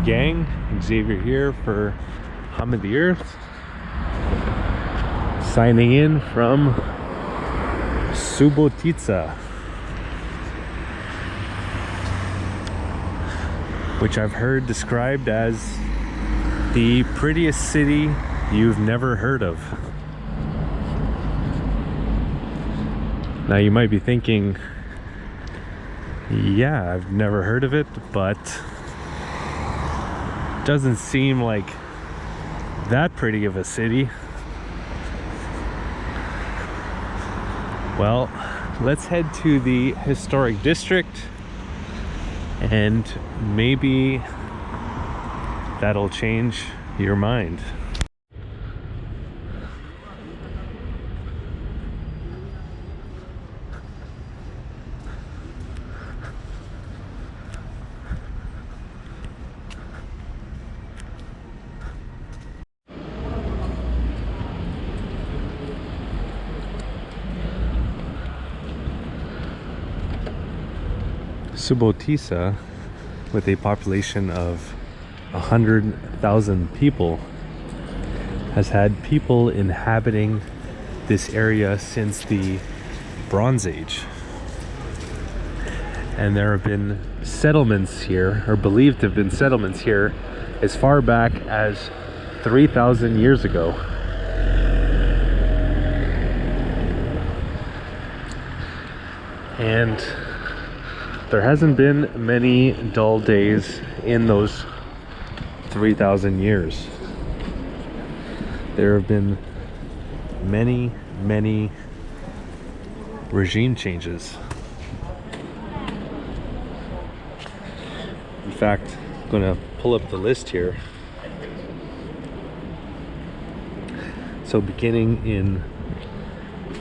gang? Xavier here for Hum of the Earth, signing in from Subotica, which I've heard described as the prettiest city you've never heard of. Now you might be thinking, yeah, I've never heard of it, but it doesn't seem like that pretty of a city. Well, let's head to the historic district and maybe that'll change your mind. Subotica, with a population of 100,000 people, has had people inhabiting this area since the Bronze Age. And there have been settlements here, or believed to have been settlements here, as far back as 3,000 years ago. And there hasn't been many dull days in those 3,000 years. There have been many regime changes. In fact, I'm going to pull up the list here. So beginning in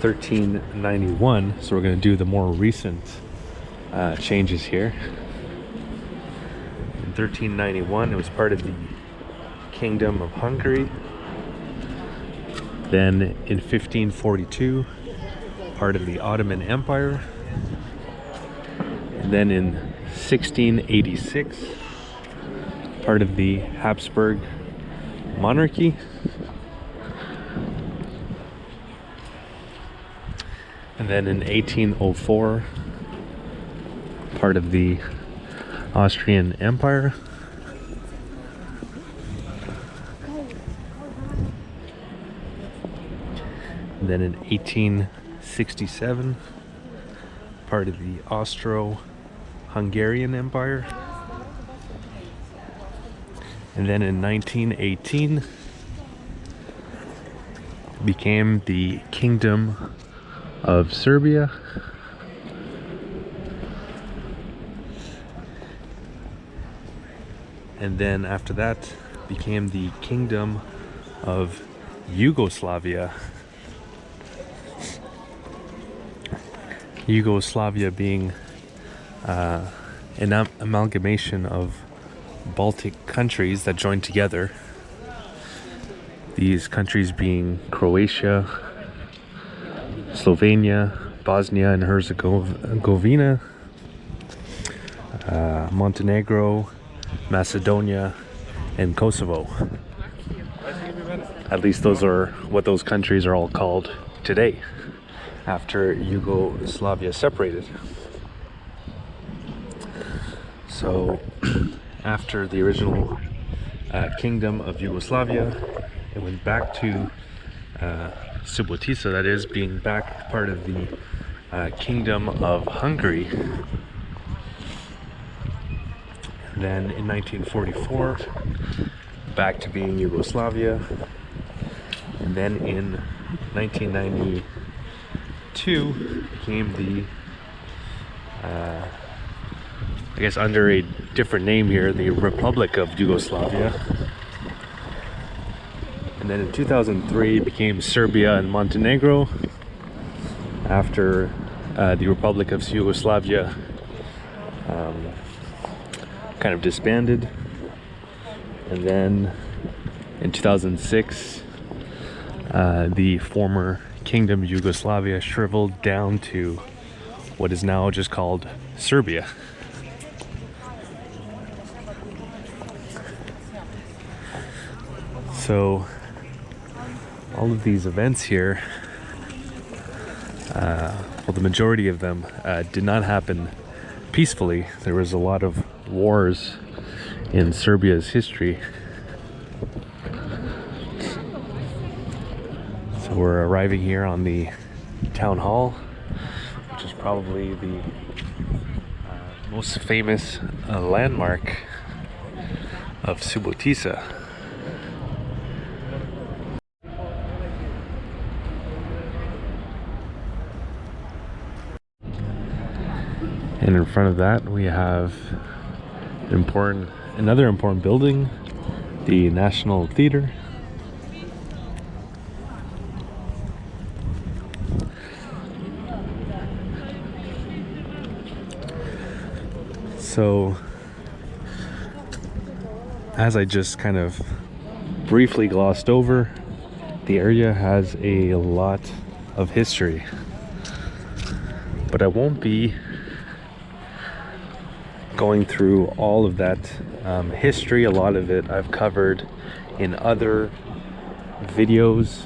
1391, so we're going to do the more recent changes here. In 1391, it was part of the Kingdom of Hungary. Then in 1542, part of the Ottoman Empire. And then in 1686, part of the Habsburg monarchy. And then in 1804, part of the Austrian Empire. And then in 1867, part of the Austro-Hungarian Empire. And then in 1918, became the Kingdom of Serbia. And then after that became the Kingdom of Yugoslavia. Yugoslavia being an amalgamation of Baltic countries that joined together. These countries being Croatia, Slovenia, Bosnia and Herzegovina, Montenegro, Macedonia, and Kosovo. At least those are what those countries are all called today, after Yugoslavia separated. So after the original Kingdom of Yugoslavia, it went back to Subotica, that is, being back part of the Kingdom of Hungary. And then in 1944, back to being Yugoslavia. And then in 1992, became the, I guess under a different name here, the Republic of Yugoslavia. And then in 2003, it became Serbia and Montenegro, after the Republic of Yugoslavia kind of disbanded. And then in 2006, the former Kingdom Yugoslavia shriveled down to what is now just called Serbia. So all of these events here, well, the majority of them did not happen peacefully. There was a lot of wars in Serbia's history. So we're arriving here on the town hall, which is probably the most famous landmark of Subotica. And in front of that we have another important building, the National Theater. So, as I just kind of briefly glossed over, the area has a lot of history, but I won't be going through all of that history. A lot of it I've covered in other videos,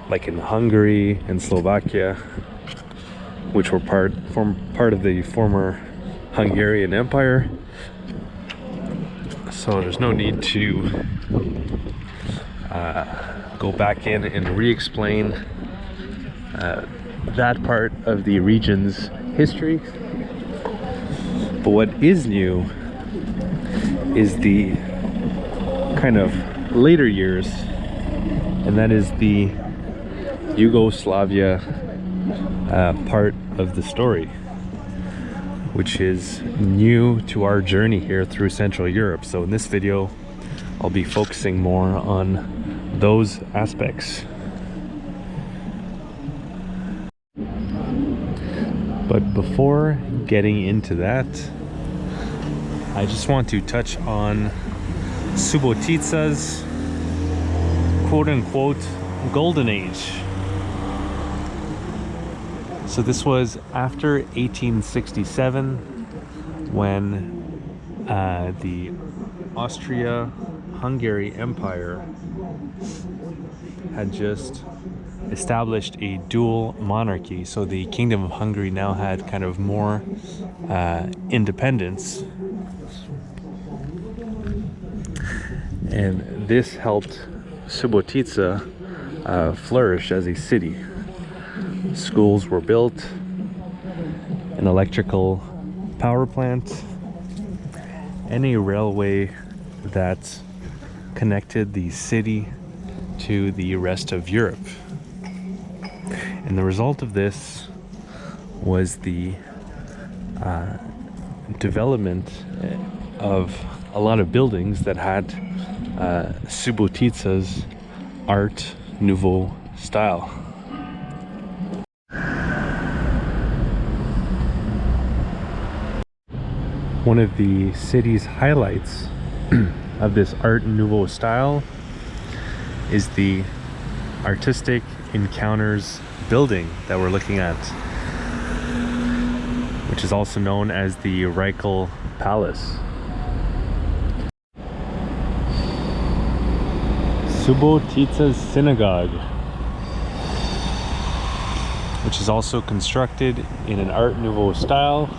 like in Hungary and Slovakia, which were form part of the former Hungarian Empire. So there's no need to go back in and re-explain that part of the region's history. But what is new is the kind of later years, and that is the Yugoslavia part of the story, which is new to our journey here through Central Europe. So in this video, I'll be focusing more on those aspects. But before getting into that, I just want to touch on Subotica's quote-unquote golden age. So this was after 1867, when the Austria-Hungary Empire had just established a dual monarchy. So the Kingdom of Hungary now had kind of more independence, and this helped Subotica flourish as a city. Schools were built, an electrical power plant, and a railway that connected the city to the rest of Europe. And the result of this was the development of a lot of buildings that had Subotica's Art Nouveau style. One of the city's highlights of this Art Nouveau style is the Artistic Encounters building that we're looking at, which is also known as the Reichel Palace. Subotica's synagogue, which is also constructed in an Art Nouveau style,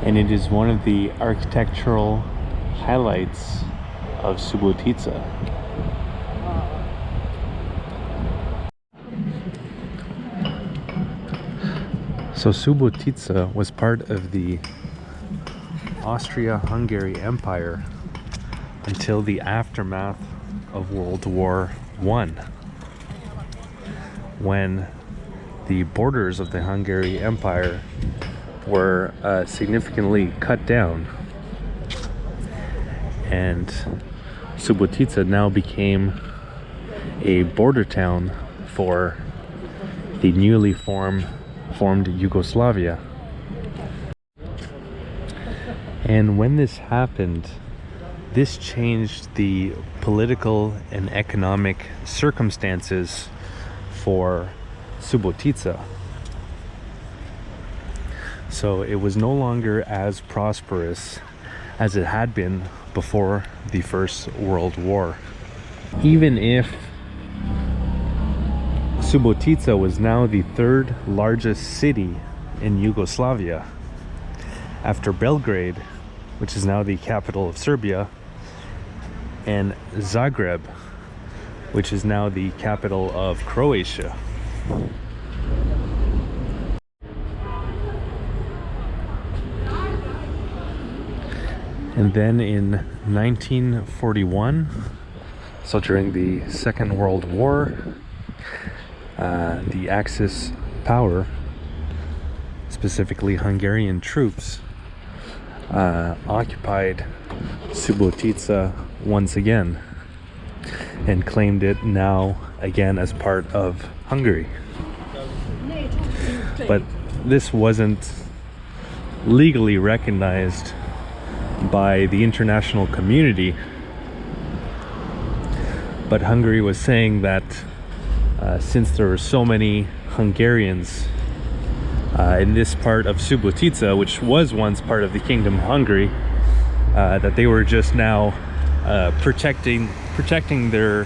and it is one of the architectural highlights of Subotica. So Subotica was part of the Austria-Hungary Empire until the aftermath of World War I, when the borders of the Hungary Empire were significantly cut down, and Subotica now became a border town for the newly formed Yugoslavia. And when this happened, this changed the political and economic circumstances for Subotica. So it was no longer as prosperous as it had been before the First World War. Even if Subotica was now the third largest city in Yugoslavia, after Belgrade, which is now the capital of Serbia, and Zagreb, which is now the capital of Croatia. And then in 1941, so during the Second World War, the Axis power, specifically Hungarian troops, occupied Subotica once again and claimed it now again as part of Hungary. But this wasn't legally recognized by the international community, but Hungary was saying that since there were so many Hungarians in this part of Subotica, which was once part of the Kingdom of Hungary, that they were just now protecting their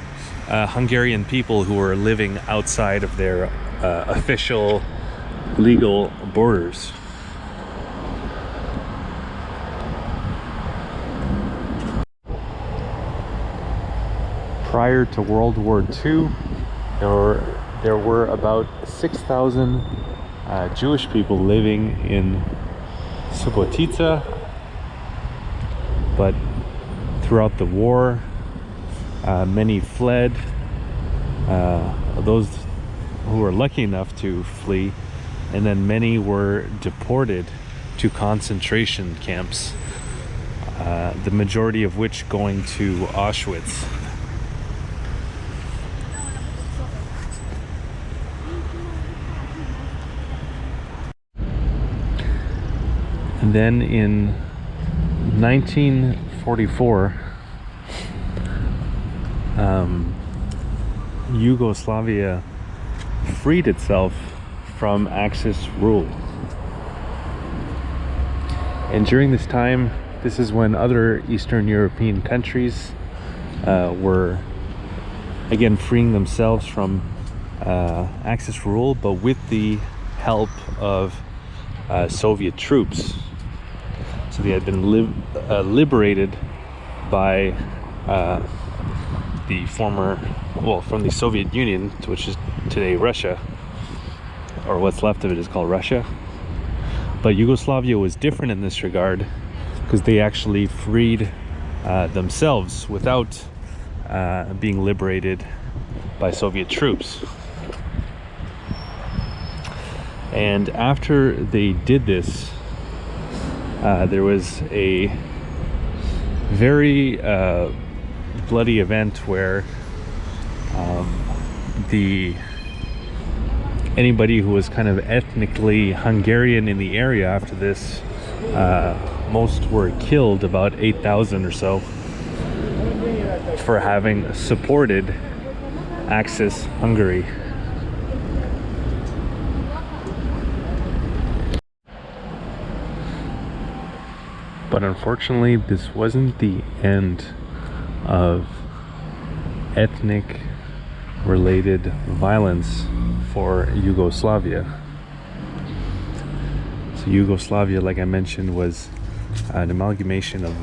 Hungarian people who were living outside of their official legal borders. Prior to World War II, there were about 6,000 Jewish people living in Subotica, but throughout the war, many fled. Those who were lucky enough to flee, and then many were deported to concentration camps, the majority of which going to Auschwitz. And then in 1944, Yugoslavia freed itself from Axis rule. And during this time, this is when other Eastern European countries were again freeing themselves from Axis rule, but with the help of Soviet troops. So they had been liberated by the former, well, from the Soviet Union, which is today Russia, or what's left of it is called Russia. But Yugoslavia was different in this regard, because they actually freed themselves without being liberated by Soviet troops. And after they did this, there was a very bloody event where anybody who was kind of ethnically Hungarian in the area after this, most were killed, about 8,000 or so, for having supported Axis Hungary. But unfortunately, this wasn't the end of ethnic related violence for Yugoslavia. So Yugoslavia, like I mentioned, was an amalgamation of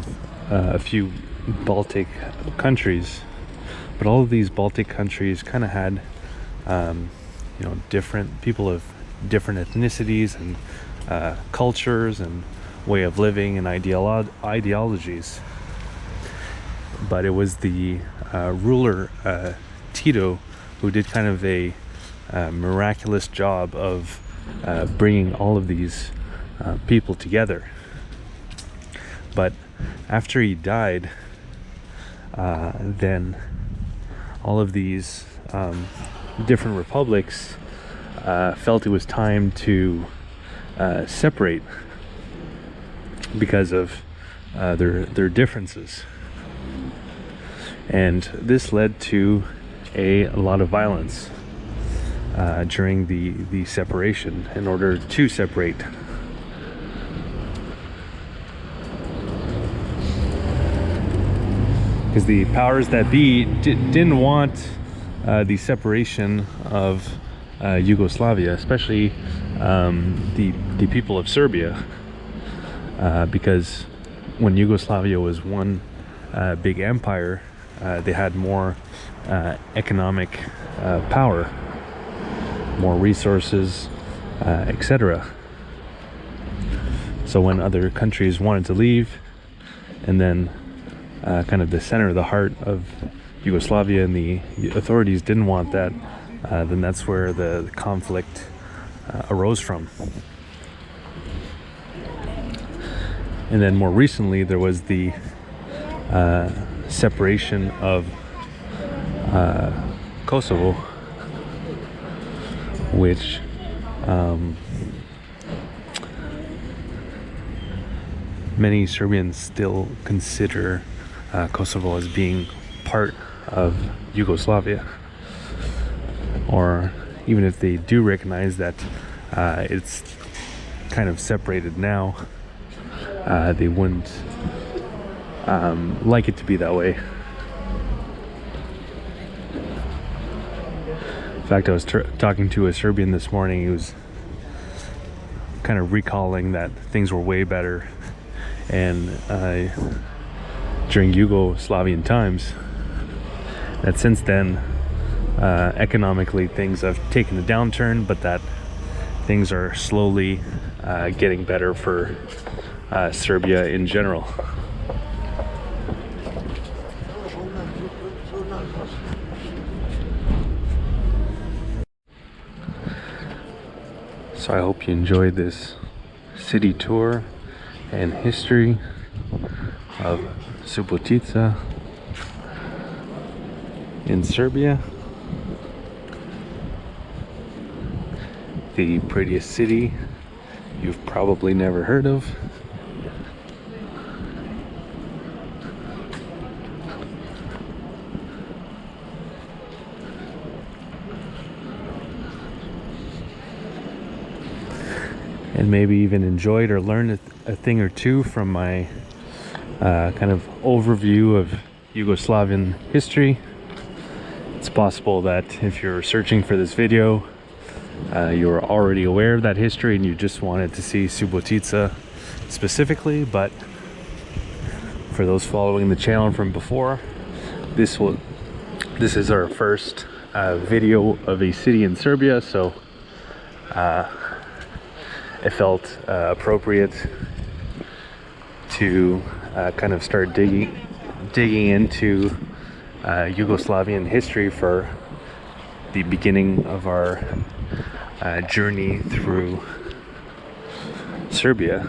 a few Baltic countries, but all of these Baltic countries kind of had different people of different ethnicities and cultures and way of living and ideologies. But it was the ruler Tito who did kind of a miraculous job of bringing all of these people together. But after he died, then all of these different republics felt it was time to separate because of their differences. And this led to a lot of violence during the separation, in order to separate. because the powers that be didn't want the separation of Yugoslavia, especially the people of Serbia, because when Yugoslavia was one big empire, they had more economic power, more resources, etc. So when other countries wanted to leave, and then kind of the center, the heart of Yugoslavia, and the authorities didn't want that, then that's where the conflict arose from. And then more recently, there was the separation of Kosovo, which many Serbians still consider Kosovo as being part of Yugoslavia, or even if they do recognize that it's kind of separated now, they wouldn't like it to be that way. In fact, I was talking to a Serbian this morning. He was kind of recalling that things were way better, and during Yugoslavian times, that since then economically things have taken a downturn, but that things are slowly getting better for Serbia in general. So I hope you enjoyed this city tour and history of Subotica in Serbia, the prettiest city you've probably never heard of. And maybe even enjoyed or learned a thing or two from my kind of overview of Yugoslavian history. It's possible that if you're searching for this video, you're already aware of that history and you just wanted to see Subotica specifically, but for those following the channel from before, this is our first video of a city in Serbia, so it felt appropriate to kind of start digging into Yugoslavian history for the beginning of our journey through Serbia.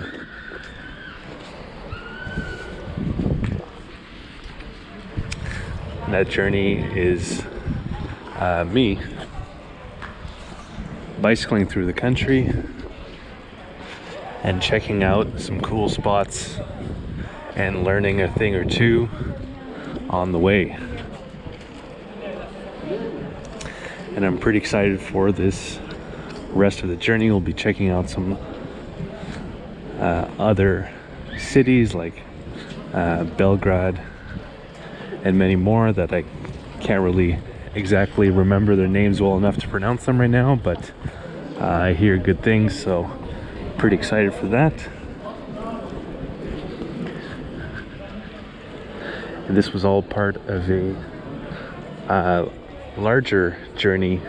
And that journey is me bicycling through the country and checking out some cool spots and learning a thing or two on the way. And I'm pretty excited for this rest of the journey. We'll be checking out some other cities like Belgrade and many more that I can't really exactly remember their names well enough to pronounce them right now, but I hear good things, so pretty excited for that. And this was all part of a larger journey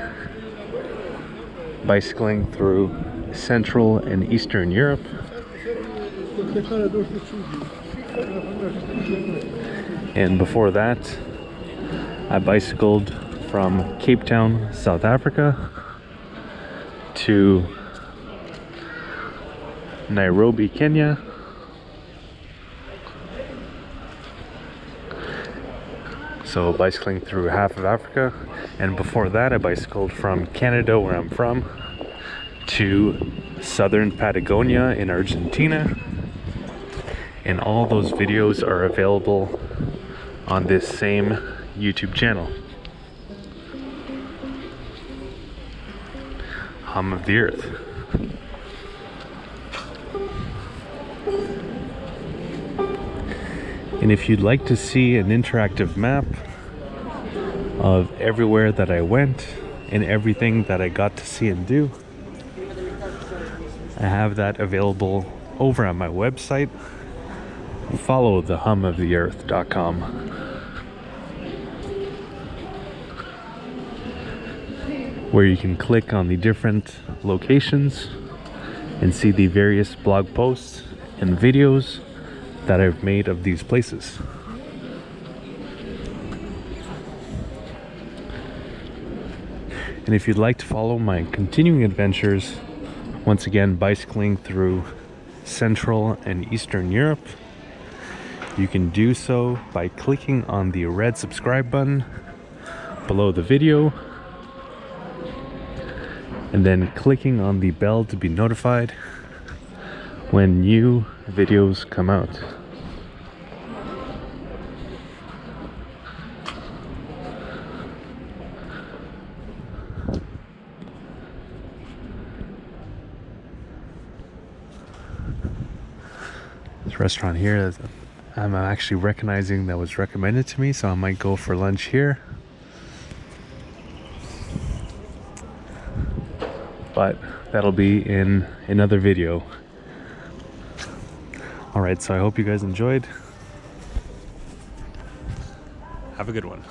bicycling through Central and Eastern Europe. And before that, I bicycled from Cape Town, South Africa to Nairobi, Kenya, so bicycling through half of Africa. And before that, I bicycled from Canada, where I'm from, to southern Patagonia in Argentina. And all those videos are available on this same YouTube channel, Hum of the Earth. And if you'd like to see an interactive map of everywhere that I went and everything that I got to see and do, I have that available over on my website. Follow thehumoftheearth.com. where you can click on the different locations and see the various blog posts and videos that I've made of these places. And if you'd like to follow my continuing adventures, once again bicycling through Central and Eastern Europe, you can do so by clicking on the red subscribe button below the video and then clicking on the bell to be notified when new videos come out. This restaurant here, I'm actually recognizing that was recommended to me, so I might go for lunch here. But that'll be in another video. Alright, so I hope you guys enjoyed. Have a good one.